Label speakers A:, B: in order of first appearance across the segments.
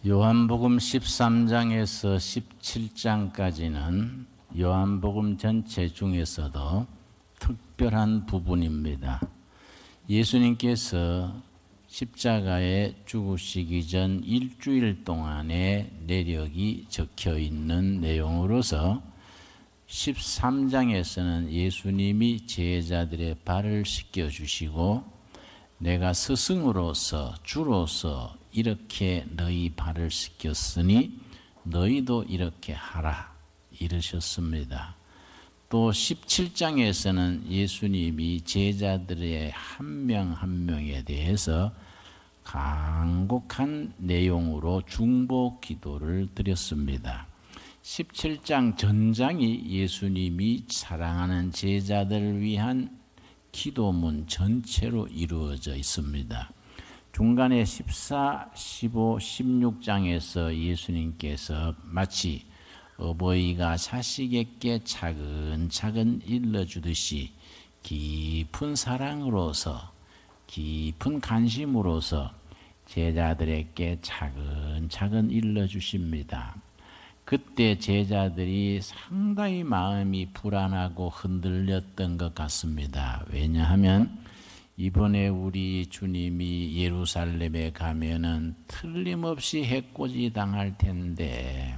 A: 요한복음 13장에서 17장까지는 요한복음 전체 중에서도 특별한 부분입니다. 예수님께서 십자가에 죽으시기 전 일주일 동안의 내력이 적혀 있는 내용으로서 13장에서는 예수님이 제자들의 발을 씻겨주시고 내가 스승으로서 주로서 이렇게 너희 발을 씻겼으니 너희도 이렇게 하라 이르셨습니다. 또 17장에서는 예수님이 제자들의 한 명 한 명에 대해서 간곡한 내용으로 중보 기도를 드렸습니다. 17장 전장이 예수님이 사랑하는 제자들을 위한 기도문 전체로 이루어져 있습니다. 중간에 14, 15, 16장에서 예수님께서 마치 어버이가 자식에게 차근차근 일러주듯이 깊은 사랑으로서 깊은 관심으로서 제자들에게 차근차근 일러주십니다. 그때 제자들이 상당히 마음이 불안하고 흔들렸던 것 같습니다. 왜냐하면 이번에 우리 주님이 예루살렘에 가면은 틀림없이 해코지 당할 텐데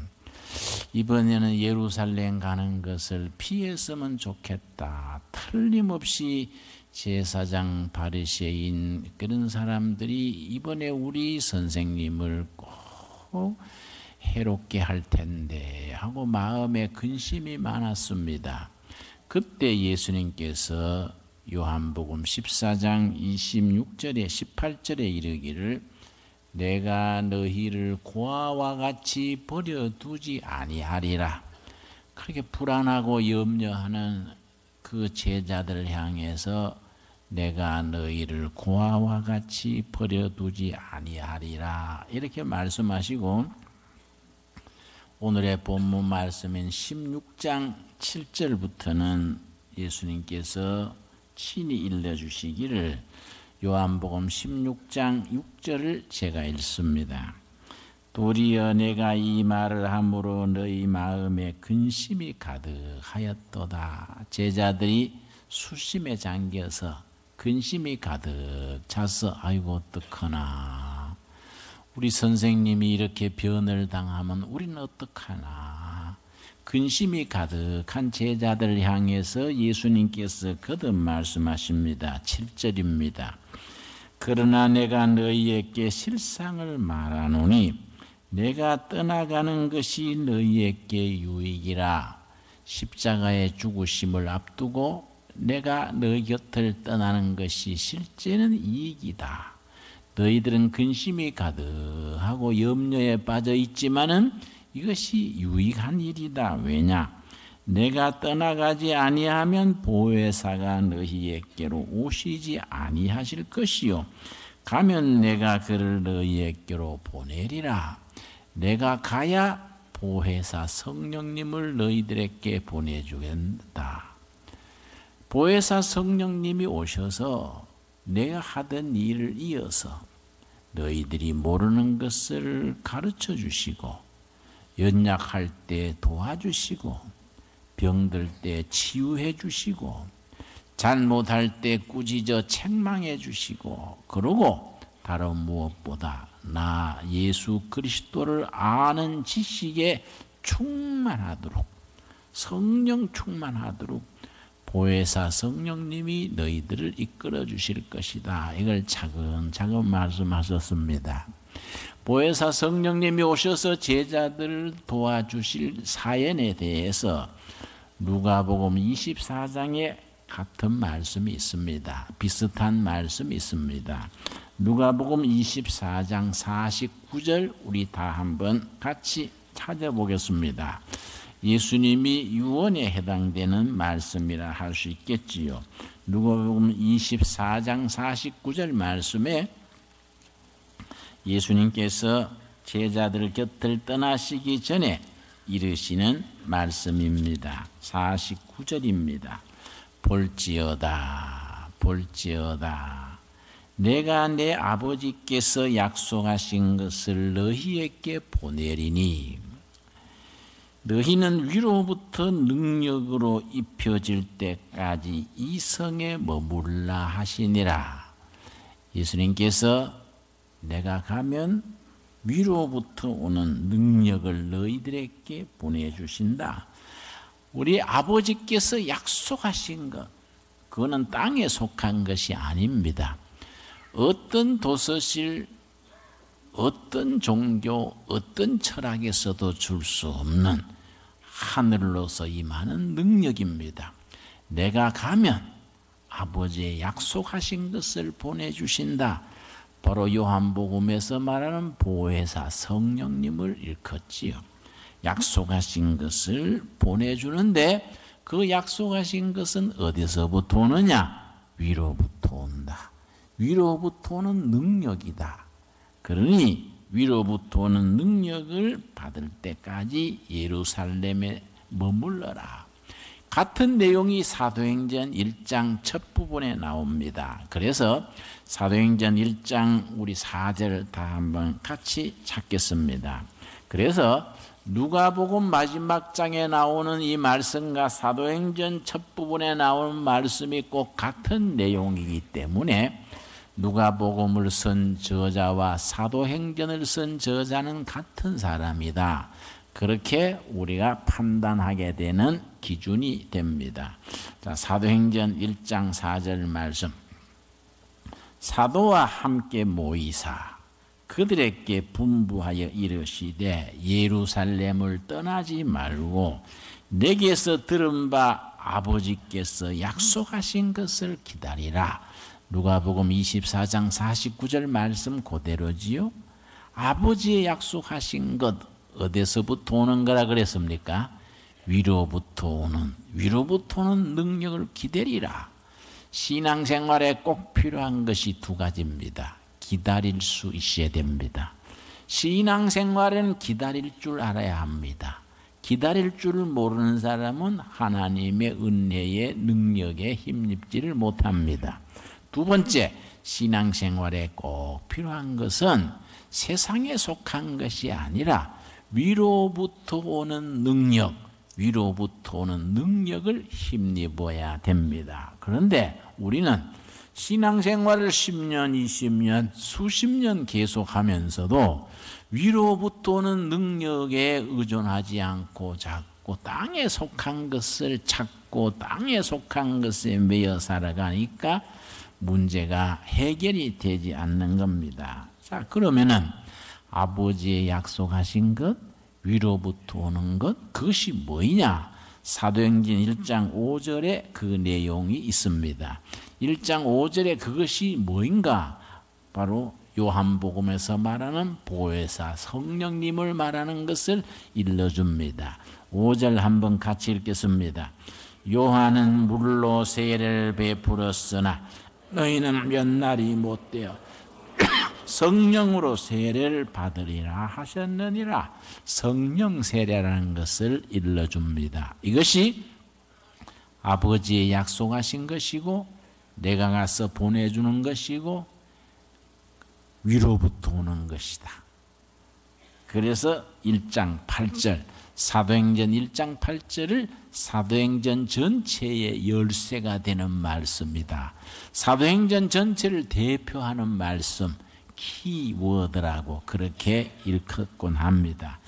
A: 이번에는 예루살렘 가는 것을 피했으면 좋겠다. 틀림없이 제사장 바리새인 그런 사람들이 이번에 우리 선생님을 꼭 해롭게 할 텐데 하고 마음에 근심이 많았습니다. 그때 예수님께서 요한복음 14장 26절에 18절에 이르기를 내가 너희를 고아와 같이 버려두지 아니하리라. 그렇게 불안하고 염려하는 그 제자들을 향해서 내가 너희를 고아와 같이 버려두지 아니하리라 이렇게 말씀하시고 오늘의 본문 말씀인 16장 7절부터는 예수님께서 친히 일러주시기를 요한복음 16장 6절을 제가 읽습니다. 도리어 내가 이 말을 함으로 너희 마음에 근심이 가득하였도다. 제자들이 수심에 잠겨서 근심이 가득 차서 아이고 어떡하나 우리 선생님이 이렇게 변을 당하면 우리는 어떡하나 근심이 가득한 제자들을 향해서 예수님께서 거듭 말씀하십니다. 7절입니다. 그러나 내가 너희에게 실상을 말하노니 내가 떠나가는 것이 너희에게 유익이라. 십자가의 죽으심을 앞두고 내가 너희 곁을 떠나는 것이 실제는 이익이다. 너희들은 근심이 가득하고 염려에 빠져 있지만은 이것이 유익한 일이다. 왜냐? 내가 떠나가지 아니하면 보혜사가 너희에게로 오시지 아니하실 것이요 가면 내가 그를 너희에게로 보내리라. 내가 가야 보혜사 성령님을 너희들에게 보내주겠다. 보혜사 성령님이 오셔서 내가 하던 일을 이어서 너희들이 모르는 것을 가르쳐 주시고 연약할 때 도와주시고 병들 때 치유해 주시고 잘못할 때 꾸짖어 책망해 주시고 그러고 다른 무엇보다 나 예수 그리스도를 아는 지식에 충만하도록 성령 충만하도록 보혜사 성령님이 너희들을 이끌어 주실 것이다. 이걸 차근차근 말씀하셨습니다. 보혜사 성령님이 오셔서 제자들을 도와주실 사연에 대해서 누가복음 24장에 같은 말씀이 있습니다. 비슷한 말씀이 있습니다. 누가복음 24장 49절 우리 다 한번 같이 찾아보겠습니다. 예수님이 유언에 해당되는 말씀이라 할 수 있겠지요. 누가복음 24장 49절 말씀에 예수님께서 제자들 곁을 떠나시기 전에 이르시는 말씀입니다. 49절입니다. 볼지어다 내가 내 아버지께서 약속하신 것을 너희에게 보내리니 너희는 위로부터 능력으로 입혀질 때까지 이 성에 머물라 하시니라. 예수님께서 내가 가면 위로부터 오는 능력을 너희들에게 보내주신다. 우리 아버지께서 약속하신 것, 그거는 땅에 속한 것이 아닙니다. 어떤 도서실, 어떤 종교, 어떤 철학에서도 줄 수 없는 하늘로서 임하는 능력입니다. 내가 가면 아버지의 약속하신 것을 보내주신다. 바로 요한복음에서 말하는 보혜사 성령님을 일컫지요. 약속하신 것을 보내주는데 그 약속하신 것은 어디서부터 오느냐? 위로부터 온다. 위로부터 오는 능력이다. 그러니 위로부터 오는 능력을 받을 때까지 예루살렘에 머물러라. 같은 내용이 사도행전 1장 첫 부분에 나옵니다. 그래서 사도행전 1장 우리 4절 다 한번 같이 찾겠습니다. 그래서 누가복음 마지막 장에 나오는 이 말씀과 사도행전 첫 부분에 나오는 말씀이 꼭 같은 내용이기 때문에 누가복음을 쓴 저자와 사도행전을 쓴 저자는 같은 사람이다. 그렇게 우리가 판단하게 되는 기준이 됩니다. 자, 사도행전 1장 4절 말씀. 사도와 함께 모이사 그들에게 분부하여 이르시되 예루살렘을 떠나지 말고 내게서 들은 바 아버지께서 약속하신 것을 기다리라. 누가복음 24장 49절 말씀 그대로지요. 아버지의 약속하신 것 어디서부터 오는 거라 그랬습니까? 위로부터 오는 능력을 기다리라. 신앙생활에 꼭 필요한 것이 두 가지입니다. 기다릴 수 있어야 됩니다. 신앙생활은 기다릴 줄 알아야 합니다. 기다릴 줄을 모르는 사람은 하나님의 은혜의 능력에 힘입지를 못합니다. 두 번째, 신앙생활에 꼭 필요한 것은 세상에 속한 것이 아니라 위로부터 오는 능력, 위로부터 오는 능력을 힘입어야 됩니다. 그런데 우리는 신앙생활을 10년, 20년, 수십 년 계속하면서도 위로부터 오는 능력에 의존하지 않고 자꾸 땅에 속한 것을 찾고 땅에 속한 것에 매여 살아가니까 문제가 해결이 되지 않는 겁니다. 자, 그러면은 아버지의 약속하신 것, 위로부터 오는 것, 그것이 뭐냐? 사도행전 1장 5절에 그 내용이 있습니다. 1장 5절에 그것이 뭐인가? 바로 요한복음에서 말하는 보혜사 성령님을 말하는 것을 일러줍니다. 5절 한번 같이 읽겠습니다. 요한은 물로 세례를 베풀었으나 너희는 몇 날이 못되어 성령으로 세례를 받으리라 하셨느니라. 성령 세례라는 것을 일러줍니다. 이것이 아버지의 약속하신 것이고 내가 가서 보내주는 것이고 위로부터 오는 것이다. 그래서 1장 8절 사도행전 1장 8절을 사도행전 전체의 열쇠가 되는 말씀이다. 사도행전 전체를 대표하는 말씀, 키워드라고 그렇게 일컫곤 합니다.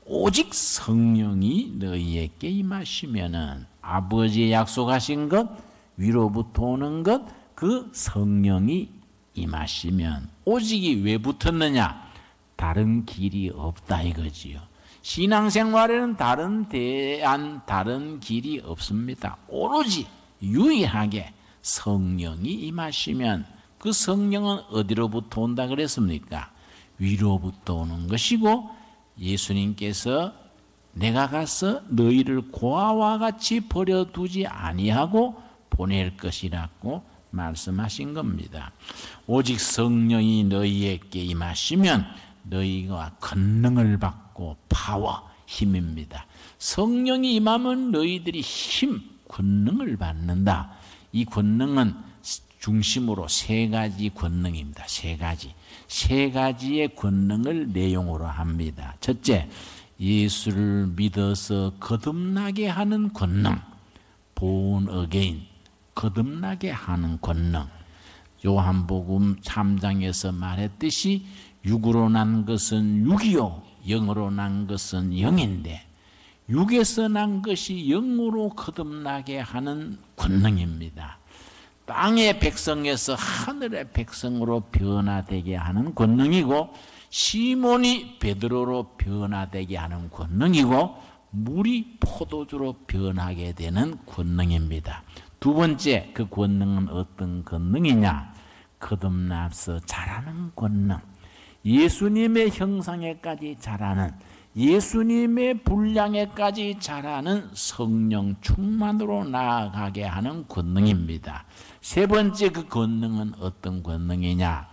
A: 오직 성령이 너희에게 임하시면은 아버지의 약속하신 것, 위로부터 오는 것, 그 성령이 임하시면 오직이 왜 붙었느냐? 다른 길이 없다 이거지요. 신앙생활에는 다른 길이 없습니다. 오로지 유일하게 성령이 임하시면 그 성령은 어디로부터 온다 그랬습니까? 위로부터 오는 것이고 예수님께서 내가 가서 너희를 고아와 같이 버려두지 아니하고 보낼 것이라고 말씀하신 겁니다. 오직 성령이 너희에게 임하시면 너희가 권능을 받고 파워, 힘입니다. 성령이 임하면 너희들이 힘, 권능을 받는다. 이 권능은 중심으로 세 가지 권능입니다. 세 가지의 권능을 내용으로 합니다. 첫째, 예수를 믿어서 거듭나게 하는 권능, born again, 거듭나게 하는 권능. 요한복음 3장에서 말했듯이 육으로 난 것은 육이요 영으로 난 것은 영인데, 육에서 난 것이 영으로 거듭나게 하는 권능입니다. 땅의 백성에서 하늘의 백성으로 변화되게 하는 권능이고, 시몬이 베드로로 변화되게 하는 권능이고, 물이 포도주로 변하게 되는 권능입니다. 두 번째, 그 권능은 어떤 권능이냐? 거듭나서 자라는 권능. 예수님의 형상에까지 자라는, 예수님의 분량에까지 자라는 성령 충만으로 나아가게 하는 권능입니다. 세 번째 그 권능은 어떤 권능이냐?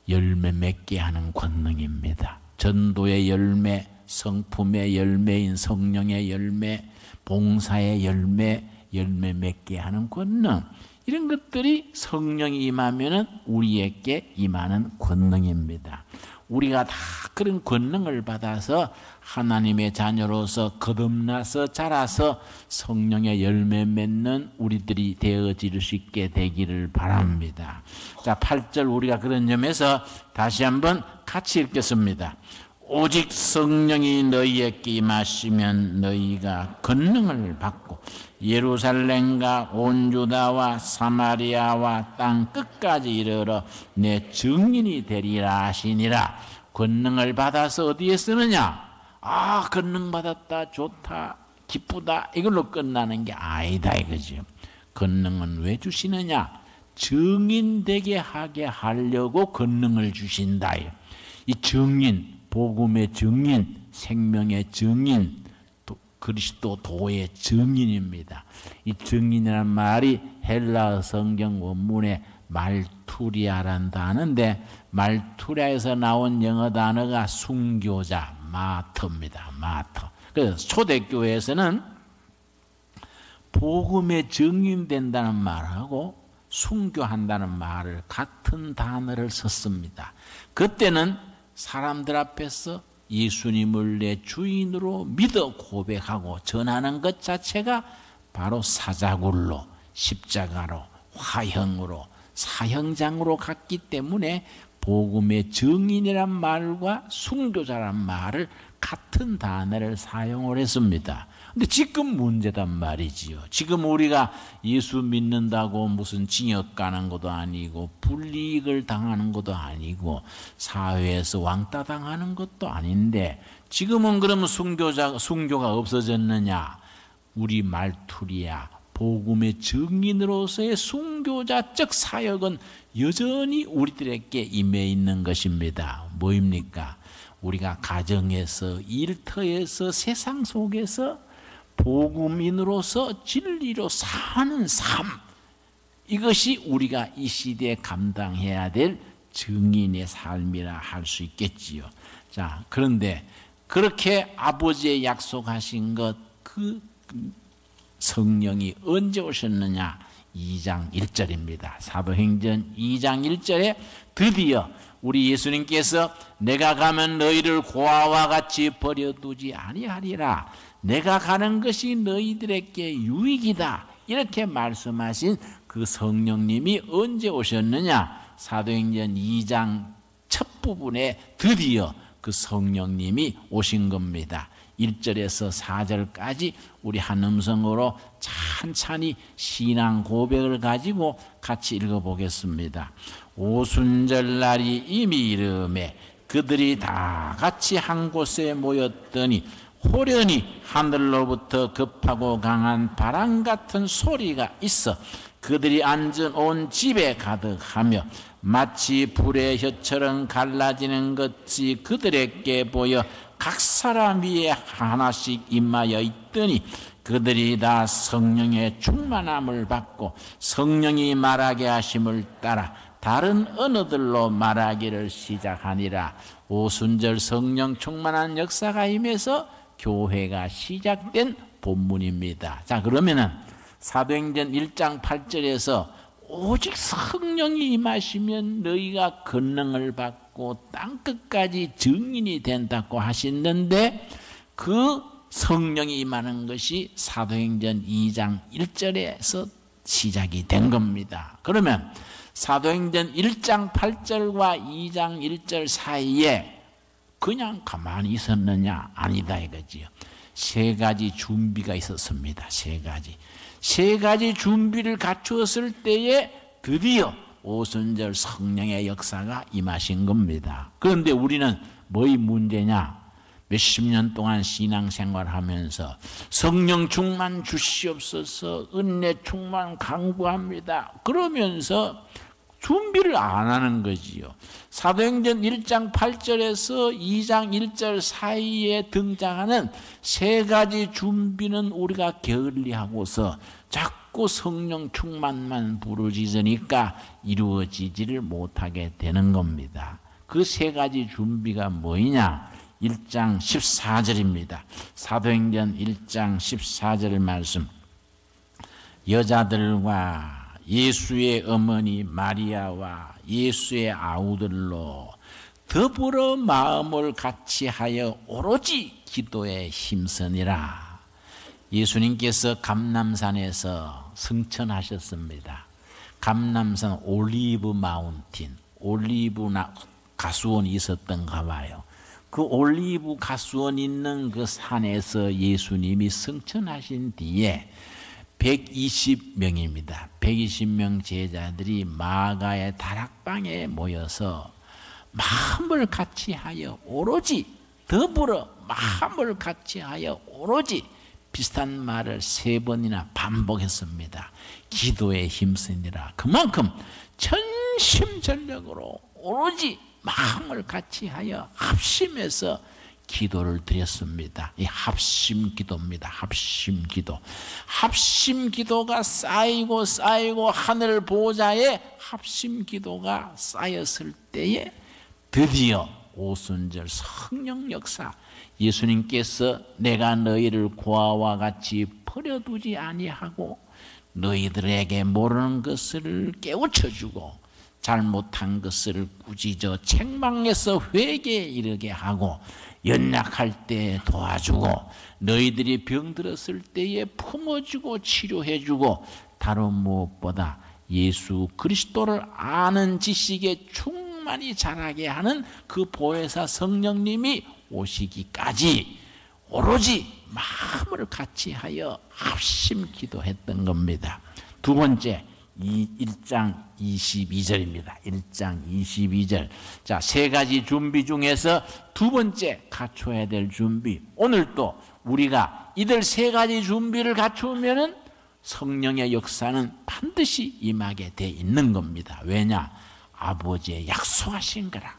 A: 열매 맺게 하는 권능입니다. 전도의 열매, 성품의 열매인 성령의 열매, 봉사의 열매, 열매 맺게 하는 권능. 이런 것들이 성령이 임하면은 우리에게 임하는 권능입니다. 우리가 다 그런 권능을 받아서 하나님의 자녀로서 거듭나서 자라서 성령의 열매 맺는 우리들이 되어질 수 있게 되기를 바랍니다. 자, 8절 우리가 그런 점에서 다시 한번 같이 읽겠습니다. 오직 성령이 너희에게 임하시면 너희가 권능을 받고 예루살렘과 온 유다와 사마리아와 땅 끝까지 이르러 내 증인이 되리라 하시니라. 권능을 받아서 어디에 쓰느냐? 아, 권능 받았다, 좋다, 기쁘다, 이걸로 끝나는 게 아니다 이거죠. 권능은 왜 주시느냐? 증인되게 하게 하려고 권능을 주신다. 이 증인, 복음의 증인, 생명의 증인, 그리스도 도의 증인입니다. 이 증인이라는 말이 헬라어 성경 원문에 말투리아라는 단어인데, 말투리아에서 나온 영어 단어가 순교자, 마터입니다. 마터. 그래서 초대교회에서는 복음의 증인된다는 말하고 순교한다는 말을 같은 단어를 썼습니다. 그때는 사람들 앞에서 예수님을 내 주인으로 믿어 고백하고 전하는 것 자체가 바로 사자굴로, 십자가로, 화형으로, 사형장으로 갔기 때문에 복음의 증인이란 말과 순교자란 말을 같은 단어를 사용을 했습니다. 근데 지금 문제단 말이지요. 지금 우리가 예수 믿는다고 무슨 징역 가는 것도 아니고 불이익을 당하는 것도 아니고 사회에서 왕따 당하는 것도 아닌데, 지금은 그러면 순교가 없어졌느냐? 우리 말투리야 복음의 증인으로서의 순교자적 사역은 여전히 우리들에게 임해 있는 것입니다. 뭐입니까? 우리가 가정에서, 일터에서, 세상 속에서 복음인으로서 진리로 사는 삶, 이것이 우리가 이 시대에 감당해야 될 증인의 삶이라 할 수 있겠지요. 자, 그런데 그렇게 아버지의 약속하신 것, 그 성령이 언제 오셨느냐? 2장 1절입니다. 사도행전 2장 1절에 드디어 우리 예수님께서 내가 가면 너희를 고아와 같이 버려두지 아니하리라. 내가 가는 것이 너희들에게 유익이다. 이렇게 말씀하신 그 성령님이 언제 오셨느냐? 사도행전 2장 첫 부분에 드디어 그 성령님이 오신 겁니다. 1절에서 4절까지 우리 한 음성으로 찬찬히 신앙 고백을 가지고 같이 읽어보겠습니다. 오순절 날이 이미 이르매 그들이 다 같이 한 곳에 모였더니 호련히 하늘로부터 급하고 강한 바람 같은 소리가 있어 그들이 앉은 온 집에 가득하며 마치 불의 혀처럼 갈라지는 것이 그들에게 보여 각 사람 위에 하나씩 임하여 있더니 그들이 다 성령의 충만함을 받고 성령이 말하게 하심을 따라 다른 언어들로 말하기를 시작하니라. 오순절 성령 충만한 역사가 임해서 교회가 시작된 본문입니다. 자, 그러면은 사도행전 1장 8절에서 오직 성령이 임하시면 너희가 권능을 받고 땅끝까지 증인이 된다고 하시는데 그 성령이 임하는 것이 사도행전 2장 1절에서 시작이 된 겁니다. 그러면 사도행전 1장 8절과 2장 1절 사이에 그냥 가만히 있었느냐? 아니다 이거지요. 세 가지 준비가 있었습니다. 세 가지 준비를 갖추었을 때에 드디어 오순절 성령의 역사가 임하신 겁니다. 그런데 우리는 뭐의 문제냐? 몇십 년 동안 신앙생활하면서 성령 충만 주시옵소서, 은혜 충만 강구합니다. 그러면서 준비를 안 하는 거지요. 사도행전 1장 8절에서 2장 1절 사이에 등장하는 세 가지 준비는 우리가 게을리하고서 자꾸 성령 충만만 부르짖으니까 이루어지지를 못하게 되는 겁니다. 그 세 가지 준비가 뭐냐? 1장 14절입니다. 사도행전 1장 14절 말씀. 여자들과 예수의 어머니 마리아와 예수의 아우들로 더불어 마음을 같이하여 오로지 기도에 힘쓰니라. 예수님께서 감람산에서 승천하셨습니다. 감람산 올리브 마운틴, 올리브 가수원이 있었던가 봐요. 그 올리브 가수원 있는 그 산에서 예수님이 승천하신 뒤에 120명입니다. 120명 제자들이 마가의 다락방에 모여서 마음을 같이하여 오로지 더불어 마음을 같이하여 오로지 비슷한 말을 3번이나 반복했습니다. 기도에 힘쓰니라. 그만큼 전심전력으로 오로지 마음을 같이하여 합심해서 기도를 드렸습니다. 이 합심기도입니다. 합심기도. 합심기도가 쌓이고 하늘 보좌에 합심기도가 쌓였을 때에 드디어 오순절 성령 역사, 예수님께서 내가 너희를 고아와 같이 버려두지 아니하고 너희들에게 모르는 것을 깨우쳐주고 잘못한 것을 꾸짖어 책망해서 회개에 이르게 하고 연약할 때 도와주고 너희들이 병들었을 때에 품어주고 치료해주고 다른 무엇보다 예수 그리스도를 아는 지식에 충만히 자라게 하는 그 보혜사 성령님이 오시기까지 오로지 마음을 같이하여 합심 기도했던 겁니다. 두 번째 1장 22절입니다. 1장 22절. 자, 세 가지 준비 중에서 두 번째 갖춰야 될 준비. 오늘 또 우리가 이들 세 가지 준비를 갖추면은 성령의 역사는 반드시 임하게 돼 있는 겁니다. 왜냐? 아버지의 약속하신 거라.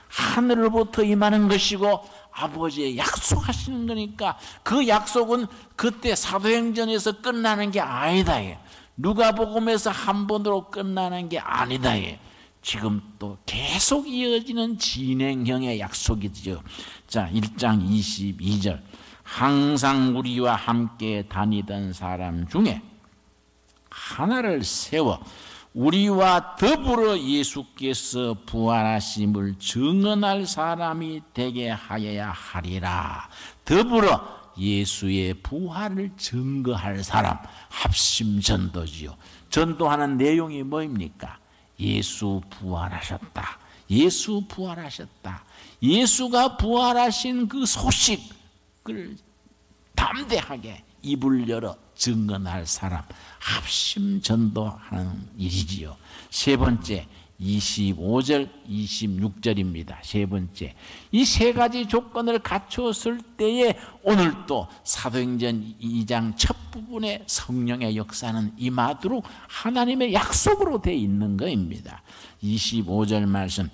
A: 하늘로부터 임하는 것이고 아버지의 약속하시는 거니까 그 약속은 그때 사도행전에서 끝나는 게 아니다. 누가복음에서 한 번으로 끝나는 게 아니다. 지금 또 계속 이어지는 진행형의 약속이죠. 자, 1장 22절. 항상 우리와 함께 다니던 사람 중에 하나를 세워 우리와 더불어 예수께서 부활하심을 증언할 사람이 되게 하여야 하리라. 더불어 예수의 부활을 증거할 사람, 합심전도지요. 전도하는 내용이 뭐입니까? 예수 부활하셨다. 예수 부활하셨다. 예수가 부활하신 그 소식을 담대하게 입을 열어 증언할 사람, 합심전도하는 일이지요. 세 번째 25절, 26절입니다. 세 번째. 이 세 가지 조건을 갖추었을 때에 오늘 또 사도행전 2장 첫 부분에 성령의 역사는 임하도록 하나님의 약속으로 되어 있는 것입니다. 25절 말씀.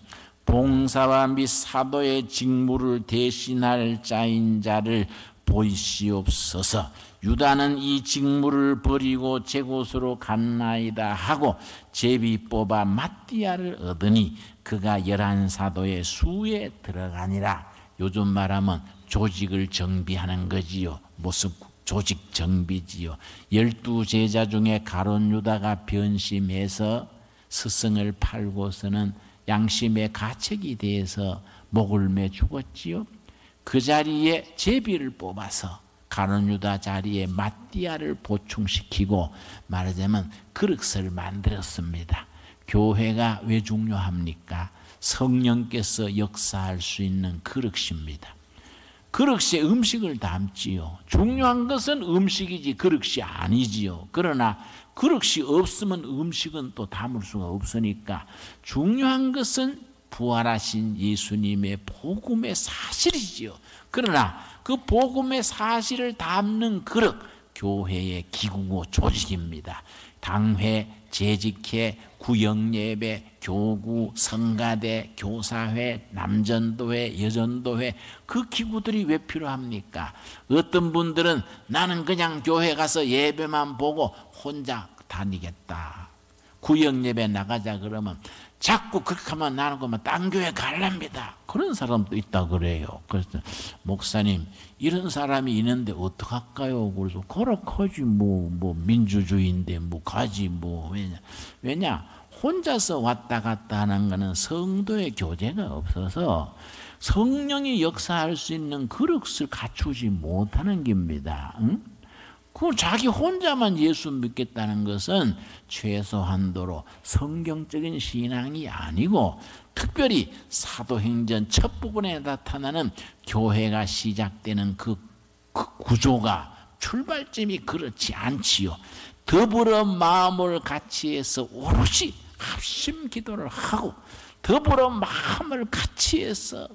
A: 봉사와 및 사도의 직무를 대신할 자인 자를 보이시옵소서. 유다는 이 직무를 버리고 제 곳으로 갔나이다 하고 제비 뽑아 마띠아를 얻으니 그가 11사도의 수에 들어가니라. 요즘 말하면 조직을 정비하는 거지요. 무슨 조직 정비지요. 12제자 중에 가룟 유다가 변심해서 스승을 팔고서는 양심의 가책이 돼서 목을 매 죽었지요. 그 자리에 제비를 뽑아서 가룟 유다 자리에 마띠아를 보충시키고 말하자면 그릇을 만들었습니다. 교회가 왜 중요합니까? 성령께서 역사할 수 있는 그릇입니다. 그릇에 음식을 담지요. 중요한 것은 음식이지 그릇이 아니지요. 그러나 그릇이 없으면 음식은 또 담을 수가 없으니까 중요한 것은 부활하신 예수님의 복음의 사실이지요. 그러나 그 복음의 사실을 담는 그릇, 교회의 기구고 조직입니다. 당회, 재직회, 구역예배, 교구, 성가대, 교사회, 남전도회, 여전도회, 그 기구들이 왜 필요합니까? 어떤 분들은 나는 그냥 교회 가서 예배만 보고 혼자 다니겠다. 구역예배 나가자 그러면 자꾸 그렇게 하면 나는 그만 딴 교회 갈랍니다. 그런 사람도 있다 그래요. 그래서 목사님 이런 사람이 있는데 어떡할까요? 그래서 그렇게지 뭐 민주주의인데 뭐 가지 뭐 왜냐 혼자서 왔다 갔다 하는 거는 성도의 교제가 없어서 성령이 역사할 수 있는 그릇을 갖추지 못하는 겁니다. 응? 그 자기 혼자만 예수 믿겠다는 것은 최소한도로 성경적인 신앙이 아니고 특별히 사도행전 첫 부분에 나타나는 교회가 시작되는 그 구조가 출발점이 그렇지 않지요. 더불어 마음을 같이 해서 오롯이 합심 기도를 하고 더불어 마음을 같이 해서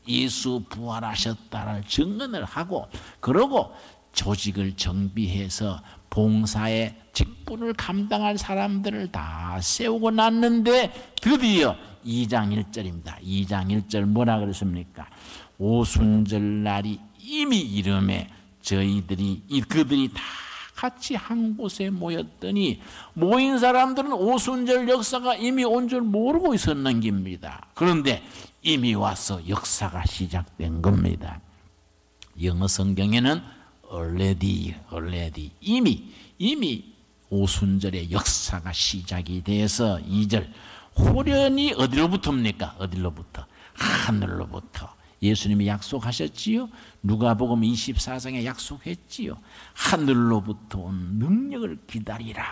A: 예수 부활하셨다를 증언을 하고 그러고 조직을 정비해서 봉사의 직분을 감당할 사람들을 다 세우고 났는데 드디어 2장 1절입니다. 2장 1절 뭐라 그랬습니까? 오순절 날이 이미 이름에 그들이 다 같이 한 곳에 모였더니 모인 사람들은 오순절 역사가 이미 온 줄 모르고 있었는 겁니다. 그런데 이미 와서 역사가 시작된 겁니다. 영어 성경에는 already 이미 오순절의 역사가 시작이 돼서 2절 호련히 어디로부터입니까? 어디로부터? 하늘로부터 예수님이 약속하셨지요. 누가복음 24장에 약속했지요. 하늘로부터 온 능력을 기다리라.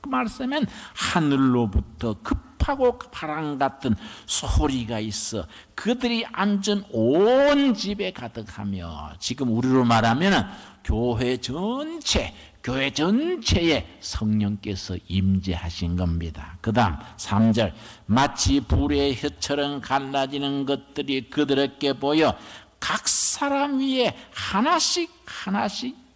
A: 그 말씀은 하늘로부터 급하고 바람 같은 소리가 있어 그들이 앉은 온 집에 가득하며 지금 우리로 말하면 교회 전체에 성령께서 임재하신 겁니다. 그 다음 3절 마치 불의 혀처럼 갈라지는 것들이 그들에게 보여 각 사람 위에 하나씩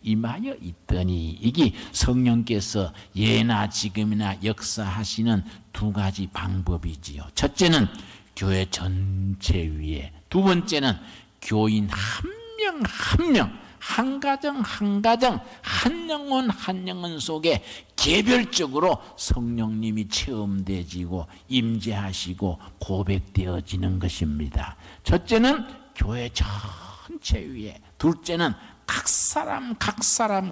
A: 임하여 있더니 이게 성령께서 예나 지금이나 역사하시는 두 가지 방법이지요. 첫째는 교회 전체 위에, 두 번째는 교인 한 명 한 명, 한 가정 한 가정, 한 영혼 속에 개별적으로 성령님이 체험되지고 임재하시고 고백되어지는 것입니다. 첫째는 교회 전체 위에, 둘째는 각 사람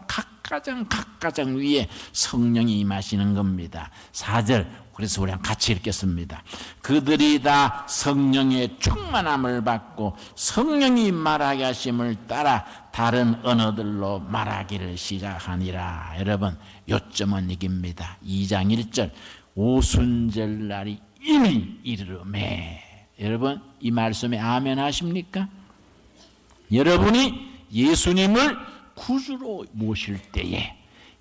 A: 각 가정 위에 성령이 임하시는 겁니다. 4절 그래서 우리랑 같이 읽겠습니다. 그들이 다 성령의 충만함을 받고 성령이 말하게 하심을 따라 다른 언어들로 말하기를 시작하니라. 여러분 요점은 이깁니다. 2장 1절 오순절 날이 이미 이르르매. 여러분 이 말씀에 아멘 하십니까? 여러분이 예수님을 구주로 모실 때에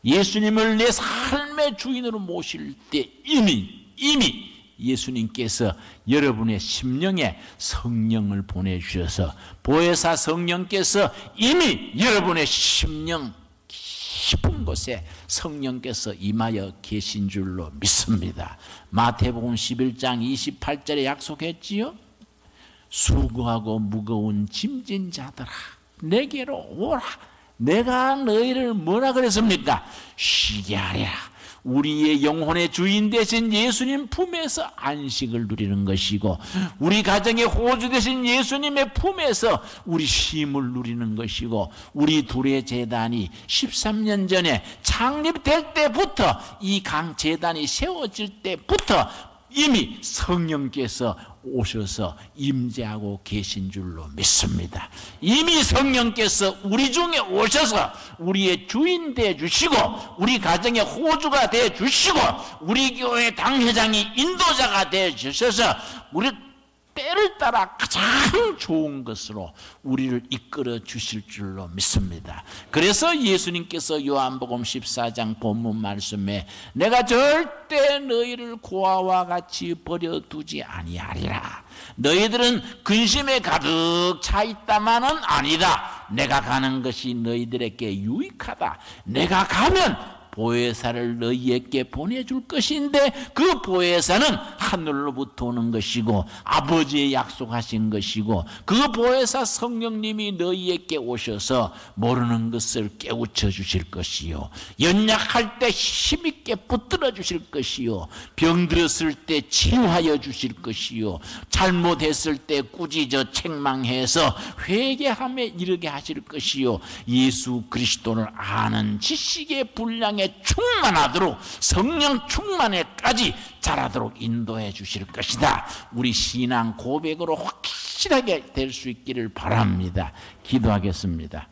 A: 예수님을 내 삶의 주인으로 모실 때 이미 예수님께서 여러분의 심령에 성령을 보내주셔서 보혜사 성령께서 이미 여러분의 심령 깊은 곳에 성령께서 임하여 계신 줄로 믿습니다. 마태복음 11장 28절에 약속했지요. 수고하고 무거운 짐진 자들아 내게로 오라. 내가 너희를 뭐라 그랬습니까? 쉬게 하리라. 우리의 영혼의 주인 되신 예수님 품에서 안식을 누리는 것이고, 우리 가정의 호주 되신 예수님의 품에서 우리 쉼을 누리는 것이고, 우리 둘의 제단이 13년 전에 창립될 때부터, 이 강 제단이 세워질 때부터 이미 성령께서 오셔서 임재하고 계신 줄로 믿습니다. 이미 성령께서 우리 중에 오셔서 우리의 주인 되어 주시고, 우리 가정의 호주가 되어 주시고, 우리 교회 당회장이 인도자가 되어 주셔서 우리 때를 따라 가장 좋은 것으로 우리를 이끌어 주실 줄로 믿습니다. 그래서 예수님께서 요한복음 14장 본문 말씀에 내가 절대 너희를 고아와 같이 버려두지 아니하리라. 너희들은 근심에 가득 차 있다마는 아니다. 내가 가는 것이 너희들에게 유익하다. 내가 가면 보혜사를 너희에게 보내줄 것인데, 그 보혜사는 하늘로부터 오는 것이고 아버지의 약속하신 것이고, 그 보혜사 성령님이 너희에게 오셔서 모르는 것을 깨우쳐 주실 것이요, 연약할 때 힘있게 붙들어 주실 것이요, 병들었을 때 치유하여 주실 것이요, 잘못했을 때 꾸짖어 책망해서 회개함에 이르게 하실 것이요, 예수 그리스도를 아는 지식의 분량에 충만하도록 성령 충만에까지 자라도록 인도해 주실 것이다. 우리 신앙 고백으로 확실하게 될 수 있기를 바랍니다. 기도하겠습니다.